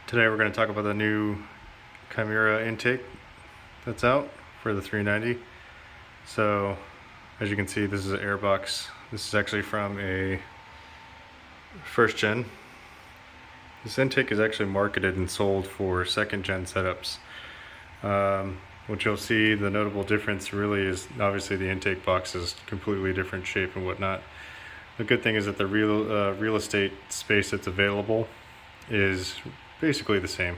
Today we're going to talk about the new Chimera intake that's out for the 390. So as you can see, this is an air box. This is actually from a first gen. This intake is actually marketed and sold for second gen setups. What you'll see, the notable difference really is obviously the intake box is completely different shape and whatnot. The good thing is that the real estate space that's available is basically the same.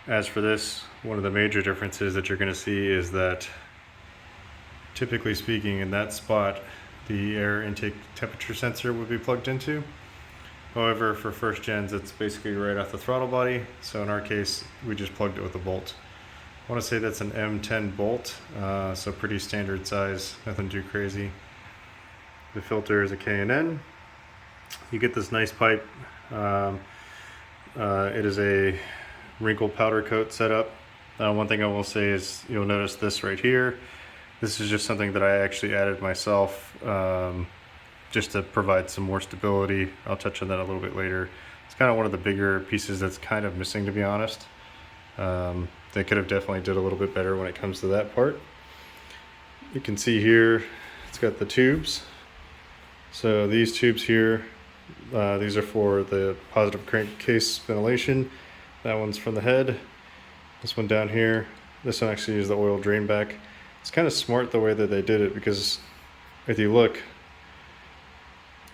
As for this, one of the major differences that you're going to see is that, typically speaking, in that spot the air intake temperature sensor would be plugged into. However, for first gens, it's basically right off the throttle body, so in our case we just plugged it with a bolt. I want to say that's an M10 bolt, so pretty standard size, nothing too crazy. The filter is a K&N. You get this nice pipe. It is a wrinkle powder coat setup. One thing I will say is you'll notice this right here. This is just something that I actually added myself just to provide some more stability. I'll touch on that a little bit later. It's kind of one of the bigger pieces that's kind of missing, to be honest. They could have definitely did a little bit better when it comes to that part. You can see here it's got the tubes. So these tubes here, these are for the positive crankcase ventilation. That one's from the head. This one down here, this one actually is the oil drain back. It's kind of smart the way that they did it, because if you look,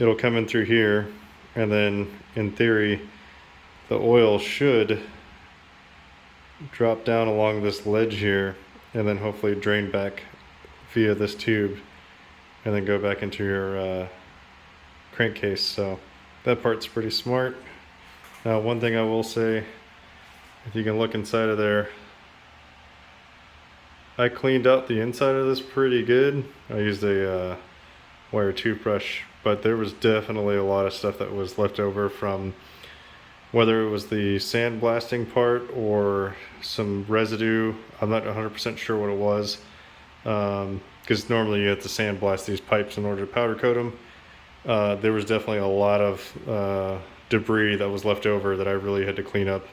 it'll come in through here, and then in theory the oil should drop down along this ledge here and then hopefully drain back via this tube and then go back into your crankcase. So that part's pretty smart. Now, one thing I will say, if you can look inside of there, I cleaned out the inside of this pretty good. I used a wire toothbrush, but there was definitely a lot of stuff that was left over from whether it was the sandblasting part or some residue. I'm not 100% sure what it was, because normally you have to sandblast these pipes in order to powder coat them. There was definitely a lot of debris that was left over that I really had to clean up,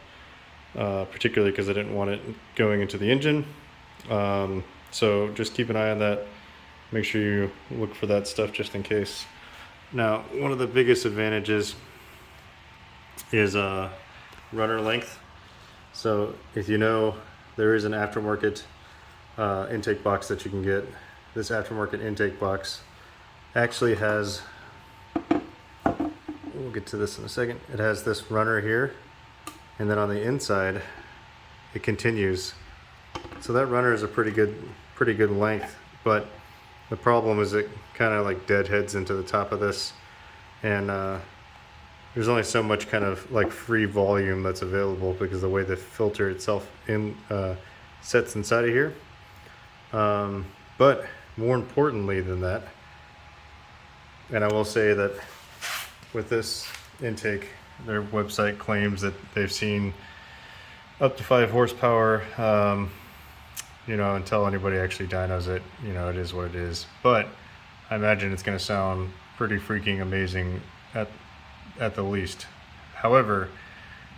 particularly because I didn't want it going into the engine. So just keep an eye on that. Make sure you look for that stuff just in case. Now, one of the biggest advantages is runner length. So if you know, there is an aftermarket intake box that you can get. This aftermarket intake box actually has, we'll get to this in a second, it has this runner here, and then on the inside it continues. So that runner is a pretty good length, but the problem is it kind of like deadheads into the top of this, and there's only so much kind of like free volume that's available because the way the filter itself sets inside of here. But more importantly than that, and I will say that with this intake, their website claims that they've seen up to 5 horsepower. Until anybody actually dynos it, it is what it is. But I imagine it's going to sound pretty freaking amazing at the least. However,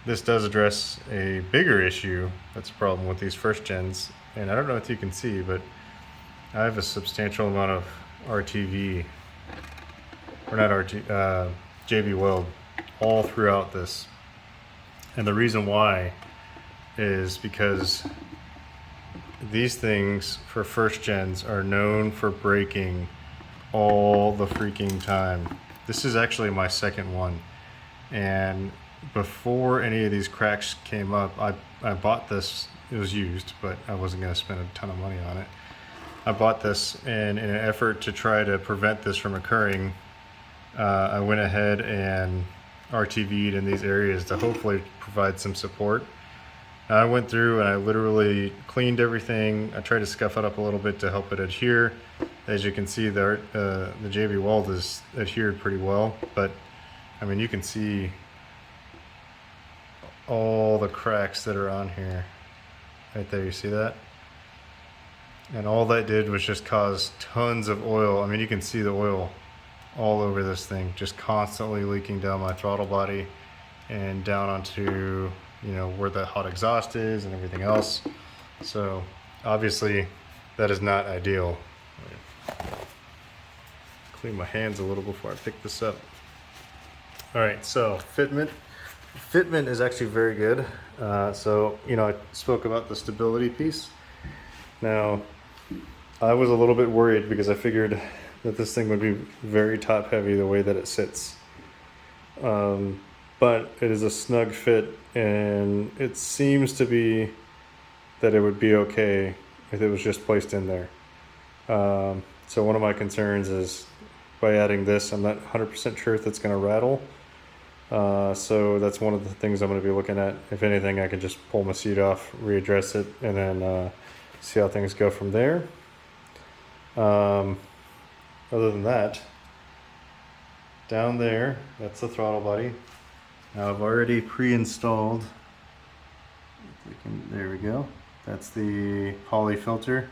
this does address a bigger issue that's a problem with these first gens, and I don't know if you can see, but I have a substantial amount of RTV, or not RT, JB Weld all throughout this. And the reason why is because these things for first gens are known for breaking all the freaking time. This is actually my second one, and before any of these cracks came up, I bought this. It was used, but I wasn't going to spend a ton of money on it. I bought this, and in an effort to try to prevent this from occurring, I went ahead and RTV'd in these areas to hopefully provide some support. I went through and I literally cleaned everything. I tried to scuff it up a little bit to help it adhere. As you can see, the JB Weld is adhered pretty well, but I mean, you can see all the cracks that are on here. Right there, you see that? And all that did was just cause tons of oil. I mean, you can see the oil all over this thing, just constantly leaking down my throttle body and down onto you know, where the hot exhaust is and everything else. So obviously that is not ideal. Clean my hands a little before I pick this up. All right, so fitment is actually very good. So, you know, I spoke about the stability piece. Now, I was a little bit worried because I figured that this thing would be very top heavy the way that it sits. But it is a snug fit, and it seems to be that it would be okay if it was just placed in there. So one of my concerns is by adding this, I'm not 100% sure if it's going to rattle. So that's one of the things I'm going to be looking at. If anything, I can just pull my seat off, readdress it, and then see how things go from there. Other than that, down there, that's the throttle body. Now I've already pre-installed, there we go. That's the poly filter.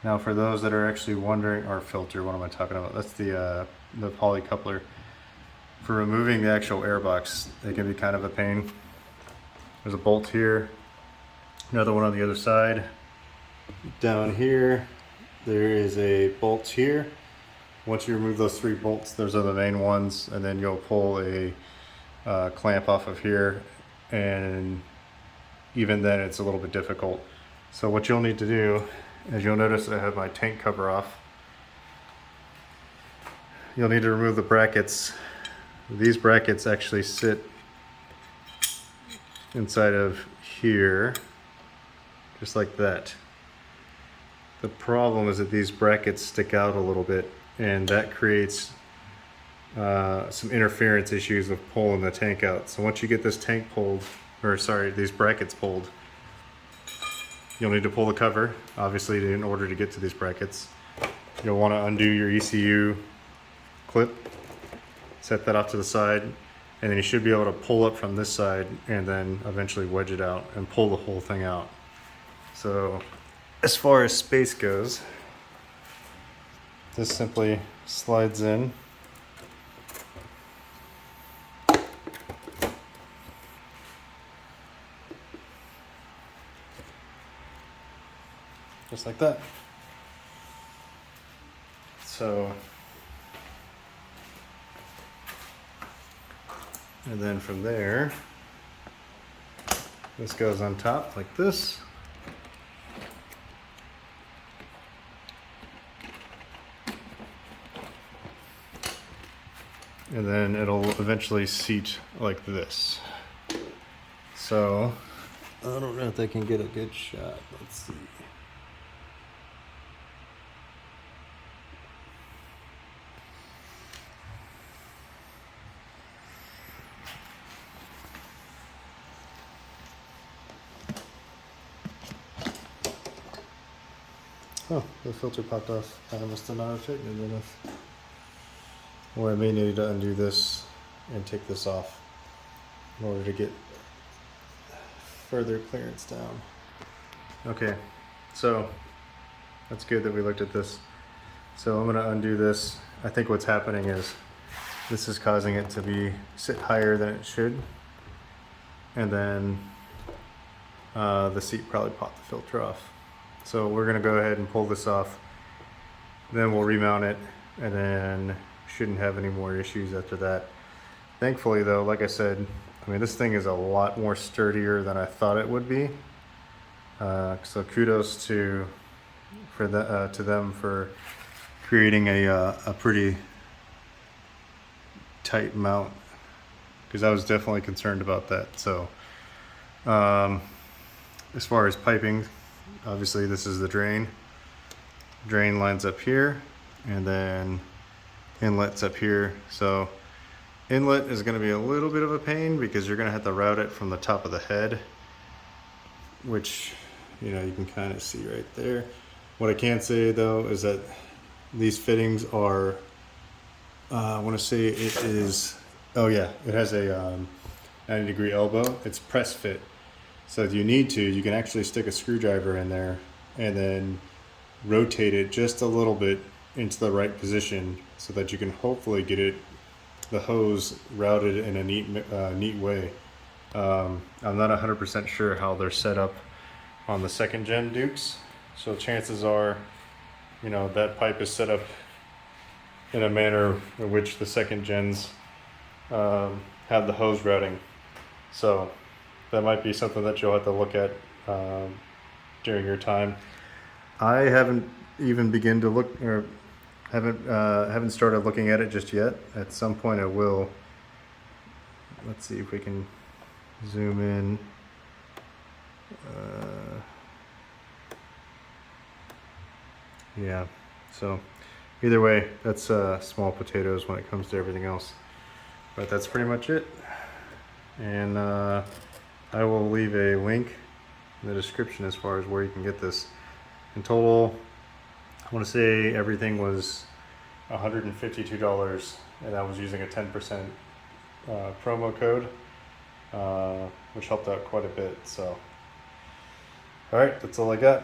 Now for those that are actually wondering, or filter, what am I talking about? That's the poly coupler. For removing the actual air box, it can be kind of a pain. There's a bolt here, another one on the other side. Down here, there is a bolt here. Once you remove those 3 bolts, those are the main ones, and then you'll pull a clamp off of here, and even then it's a little bit difficult. So what you'll need to do is, you'll notice that I have my tank cover off. You'll need to remove the brackets. These brackets actually sit inside of here, just like that. The problem is that these brackets stick out a little bit, and that creates some interference issues with pulling the tank out. So once you get this tank pulled, or sorry, these brackets pulled, you'll need to pull the cover, obviously, in order to get to these brackets. You'll want to undo your ECU clip, set that off to the side, and then you should be able to pull up from this side and then eventually wedge it out and pull the whole thing out. So as far as space goes, this simply slides in. Just like that. So, and then from there, this goes on top like this. And then it'll eventually seat like this. So, I don't know if I can get a good shot. Let's see. Oh, the filter popped off. I must have not tightened it enough. Or I may need to undo this and take this off in order to get further clearance down. Okay, so that's good that we looked at this. So I'm going to undo this. I think what's happening is this is causing it to sit higher than it should. And then the seat probably popped the filter off. So we're going to go ahead and pull this off. Then we'll remount it, and then shouldn't have any more issues after that. Thankfully though, like I said, I mean, this thing is a lot more sturdier than I thought it would be. So kudos to them for creating a pretty tight mount, because I was definitely concerned about that. So as far as piping, obviously this is the drain. Drain lines up here, and then inlet's up here. So inlet is going to be a little bit of a pain because you're going to have to route it from the top of the head, which, you know, you can kind of see right there. What I can say though is that these fittings are, I want to say it is, oh yeah, it has a 90-degree elbow. It's press fit. So if you need to, you can actually stick a screwdriver in there and then rotate it just a little bit into the right position so that you can hopefully get the hose routed in a neat way. I'm not 100% sure how they're set up on the second gen Dukes, so chances are, you know, that pipe is set up in a manner in which the second gens have the hose routing. So that might be something that you'll have to look at during your time. I haven't even begun to look, or haven't started looking at it just yet. At some point I will. Let's see if we can zoom in. Yeah, so either way, that's small potatoes when it comes to everything else. But that's pretty much it. And I will leave a link in the description as far as where you can get this. In total, I want to say everything was $152, and I was using a 10% promo code, which helped out quite a bit. So, all right, that's all I got.